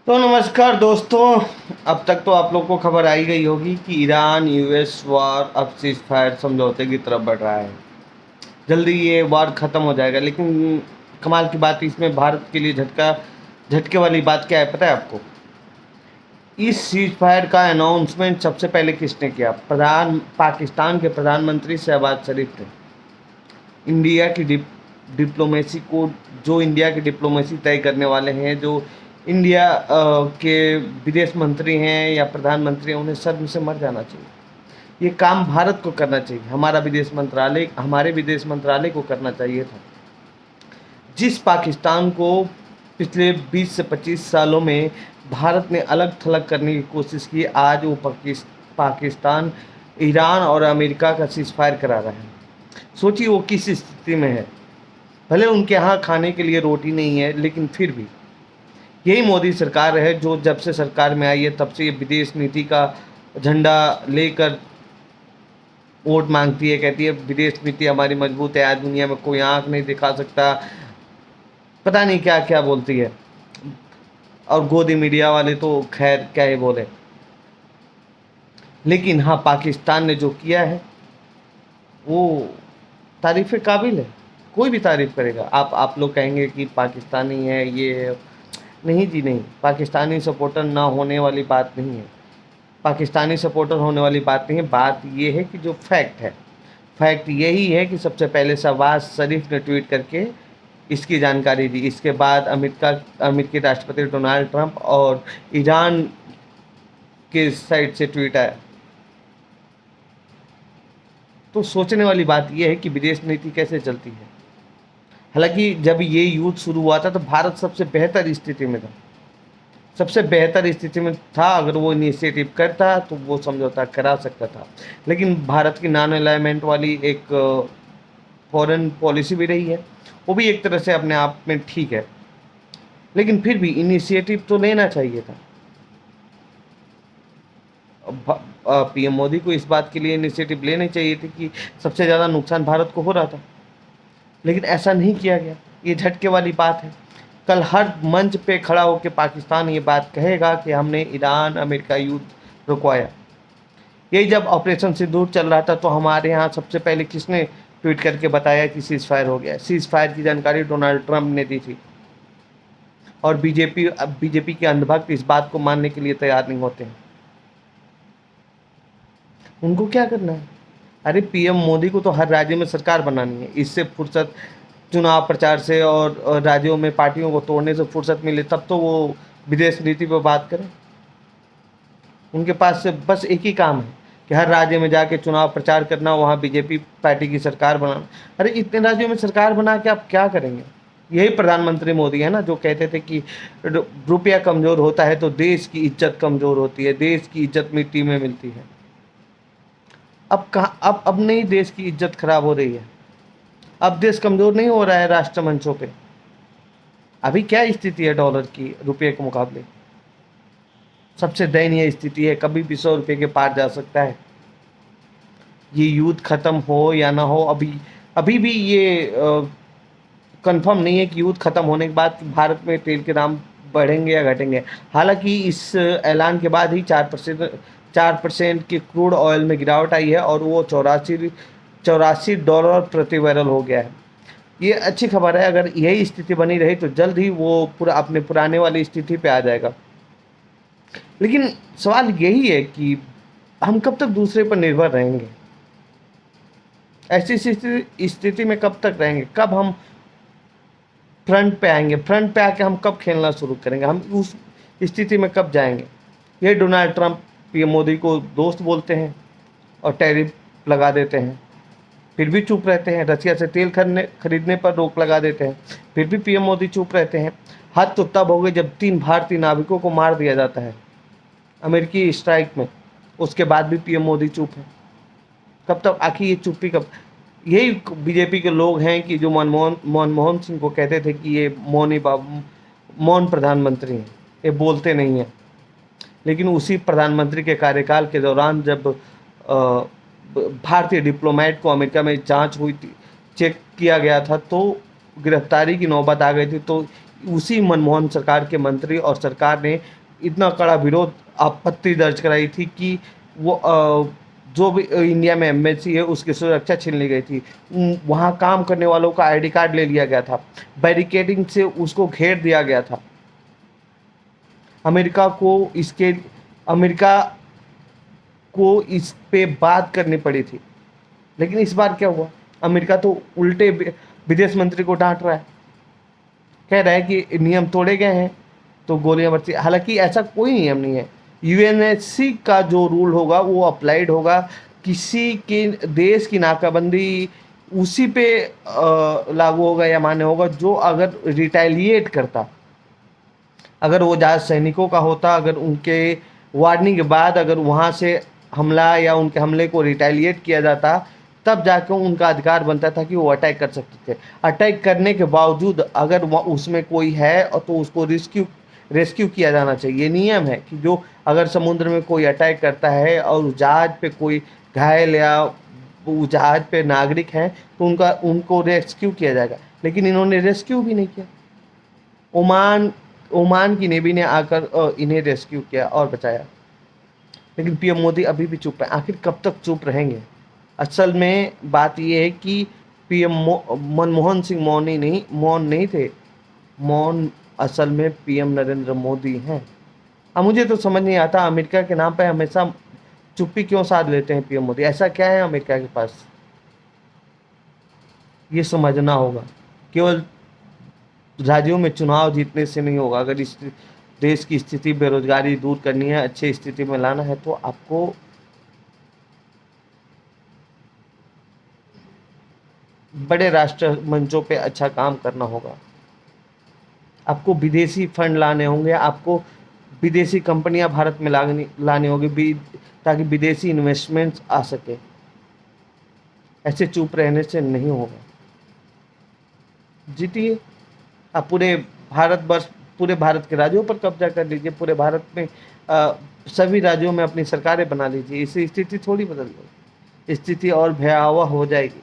तो नमस्कार दोस्तों। अब तक तो आप लोग को खबर आई गई होगी कि ईरान यूएस वार अब सीज फायर समझौते की तरफ बढ़ रहा है। जल्दी ये वार ख़त्म हो जाएगा। लेकिन कमाल की बात इसमें भारत के लिए झटके वाली बात क्या है पता है आपको? इस सीज फायर का अनाउंसमेंट सबसे पहले किसने किया? पाकिस्तान के प्रधानमंत्री शहबाज शरीफ ने। इंडिया की डिप्लोमेसी को जो इंडिया की डिप्लोमेसी तय करने वाले हैं, जो इंडिया के विदेश मंत्री हैं या प्रधानमंत्री हैं, उन्हें शर्म से मर जाना चाहिए। ये काम भारत को करना चाहिए, हमारे विदेश मंत्रालय को करना चाहिए था। जिस पाकिस्तान को पिछले 20 से 25 सालों में भारत ने अलग थलग करने की कोशिश की, आज वो पाकिस्तान ईरान और अमेरिका का सीज फायर करा रहा है। सोचिए वो किस स्थिति में है। भले उनके यहाँ खाने के लिए रोटी नहीं है, लेकिन फिर भी यही मोदी सरकार है जो जब से सरकार में आई है तब से ये विदेश नीति का झंडा लेकर वोट मांगती है। कहती है विदेश नीति हमारी मजबूत है, आज दुनिया में कोई आंख नहीं दिखा सकता, पता नहीं क्या क्या बोलती है। और गोदी मीडिया वाले तो खैर क्या ही बोले। लेकिन हाँ, पाकिस्तान ने जो किया है वो तारीफ़ काबिल है। कोई भी तारीफ़ करेगा। आप लोग कहेंगे कि पाकिस्तानी है ये है। नहीं जी नहीं, पाकिस्तानी सपोर्टर ना होने वाली बात नहीं है। पाकिस्तानी सपोर्टर होने वाली बात नहीं है। बात ये है कि जो फैक्ट है, फैक्ट यही है कि सबसे पहले शहबाज शरीफ ने ट्वीट करके इसकी जानकारी दी। इसके बाद अमेरिकी राष्ट्रपति डोनाल्ड ट्रंप और ईरान के साइड से ट्वीट आया। तो सोचने वाली बात यह है कि विदेश नीति कैसे चलती है। हालांकि जब ये युद्ध शुरू हुआ था तो भारत सबसे बेहतर स्थिति में था, सबसे बेहतर स्थिति में था। अगर वो इनिशिएटिव करता तो वो समझौता करा सकता था। लेकिन भारत की नॉन अलाइनमेंट वाली एक फॉरेन पॉलिसी भी रही है, वो भी एक तरह से अपने आप में ठीक है। लेकिन फिर भी इनिशिएटिव तो लेना चाहिए था। पीएम मोदी को इस बात के लिए इनिशिएटिव लेनी चाहिए थी कि सबसे ज़्यादा नुकसान भारत को हो रहा था, लेकिन ऐसा नहीं किया गया। ये झटके वाली बात है। कल हर मंच पे खड़ा होकर पाकिस्तान ये बात कहेगा कि हमने ईरान अमेरिका युद्ध रुकवाया। यही जब ऑपरेशन सिंदूर चल रहा था तो हमारे यहाँ सबसे पहले किसने ट्वीट करके बताया कि सीज फायर हो गया? सीज फायर की जानकारी डोनाल्ड ट्रंप ने दी थी। और बीजेपी के अंधभक्त इस बात को मानने के लिए तैयार नहीं होते हैं। उनको क्या करना है? अरे पीएम मोदी को तो हर राज्य में सरकार बनानी है। इससे फुर्सत चुनाव प्रचार से और राज्यों में पार्टियों को तोड़ने से फुर्सत मिले तब तो वो विदेश नीति पर बात करें। उनके पास से बस एक ही काम है कि हर राज्य में जाके चुनाव प्रचार करना, वहाँ बीजेपी पार्टी की सरकार बनाना। अरे इतने राज्यों में सरकार बना के आप क्या करेंगे? यही प्रधानमंत्री मोदी है ना जो कहते थे कि रुपया कमज़ोर होता है तो देश की इज्जत कमज़ोर होती है, देश की इज्जत मिट्टी में मिलती है। अब कहाँ, अब नहीं देश की इज्जत खराब हो रही है। अब देश कमज़ोर नहीं हो रहा है राष्ट्र मंचों पे। अभी क्या स्थिति है डॉलर की रुपये के मुकाबले? सबसे दयनीय स्थिति है। कभी भी 100 रुपये के पार जा सकता है। ये युद्ध खत्म हो या ना हो, अभी भी ये कंफर्म नहीं है कि युद्ध खत्म होने के बाद भारत में तेल के दाम बढ़ेंगे या घटेंगे। हालांकि इस ऐलान के बाद ही 4% की क्रूड ऑयल में गिरावट आई है और वो $84 प्रति बैरल हो गया है। ये अच्छी खबर है। अगर यही स्थिति बनी रही तो जल्द ही वो पूरा अपने पुराने वाली स्थिति पे आ जाएगा। लेकिन सवाल यही है कि हम कब तक दूसरे पर निर्भर रहेंगे? ऐसी स्थिति में कब तक रहेंगे? कब हम फ्रंट पे आएंगे? फ्रंट पे आके हम कब खेलना शुरू करेंगे? हम उस स्थिति में कब जाएंगे? ये डोनाल्ड ट्रंप पीएम मोदी को दोस्त बोलते हैं और टैरिफ लगा देते हैं, फिर भी चुप रहते हैं। रसिया से तेल खरीदने पर रोक लगा देते हैं, फिर भी पीएम मोदी चुप रहते हैं। हद तो तब हो गई जब 3 भारतीय नाविकों को मार दिया जाता है अमेरिकी स्ट्राइक में, उसके बाद भी पीएम मोदी चुप है। कब तक आखिर ये चुप्पी कब? यही बीजेपी के लोग हैं कि जो मनमोहन सिंह को कहते थे कि ये मौन प्रधानमंत्री हैं, ये बोलते नहीं हैं। लेकिन उसी प्रधानमंत्री के कार्यकाल के दौरान जब भारतीय डिप्लोमेट को अमेरिका में जांच हुई थी, चेक किया गया था, तो गिरफ्तारी की नौबत आ गई थी। तो उसी मनमोहन सरकार के मंत्री और सरकार ने इतना कड़ा विरोध आपत्ति दर्ज कराई थी कि वो जो भी इंडिया में एम्बेसी है उसकी सुरक्षा छीन ली गई थी। वहाँ काम करने वालों का आईडी कार्ड ले लिया गया था, बैरिकेडिंग से उसको घेर दिया गया था। अमेरिका को इस पे बात करनी पड़ी थी। लेकिन इस बार क्या हुआ, अमेरिका तो उल्टे विदेश मंत्री को डांट रहा है, कह रहा है कि नियम तोड़े गए हैं तो गोलियां बरसी। हालांकि ऐसा कोई नियम नहीं है। यूएनएससी का जो रूल होगा वो अप्लाइड होगा। किसी के देश की नाकाबंदी उसी पे लागू होगा या मान्य होगा जो अगर रिटेलिएट करता। अगर वो जहाज सैनिकों का होता, अगर उनके वार्निंग के बाद अगर वहाँ से हमला या उनके हमले को रिटेलिएट किया जाता, तब जाकर उनका अधिकार बनता था कि वो अटैक कर सकते थे। अटैक करने के बावजूद अगर उसमें कोई है और तो उसको रेस्क्यू किया जाना चाहिए। नियम है कि जो अगर समुद्र में कोई अटैक करता है और जहाज पे कोई घायल या उस जहाज पे नागरिक हैं तो उनको रेस्क्यू किया जाएगा। लेकिन इन्होंने रेस्क्यू भी नहीं किया। ओमान की नेवी ने आकर इन्हें रेस्क्यू किया और बचाया। लेकिन पीएम मोदी अभी भी चुप है। आखिर कब तक चुप रहेंगे? असल में बात यह है कि पीएम मनमोहन सिंह मौन नहीं थे। मौन असल में पीएम नरेंद्र मोदी हैं। अब मुझे तो समझ नहीं आता अमेरिका के नाम पे हमेशा चुप्पी क्यों साध लेते हैं पीएम मोदी। ऐसा क्या है अमेरिका के पास, ये समझना होगा। केवल राज्यों में चुनाव जीतने से नहीं होगा। अगर इस देश की स्थिति बेरोजगारी दूर करनी है, अच्छी स्थिति में लाना है, तो आपको बड़े राष्ट्र मंचों पे अच्छा काम करना होगा। आपको विदेशी फंड लाने होंगे, आपको विदेशी कंपनियां भारत में लानी होगी ताकि विदेशी इन्वेस्टमेंट्स आ सके। ऐसे चुप रहने से नहीं होगा। जीतिए। आप पूरे भारत के राज्यों पर कब्जा कर लीजिए। पूरे भारत में सभी राज्यों में अपनी सरकारें बना लीजिए। इससे स्थिति थोड़ी बदल जाएगी, स्थिति और भयावह हो जाएगी।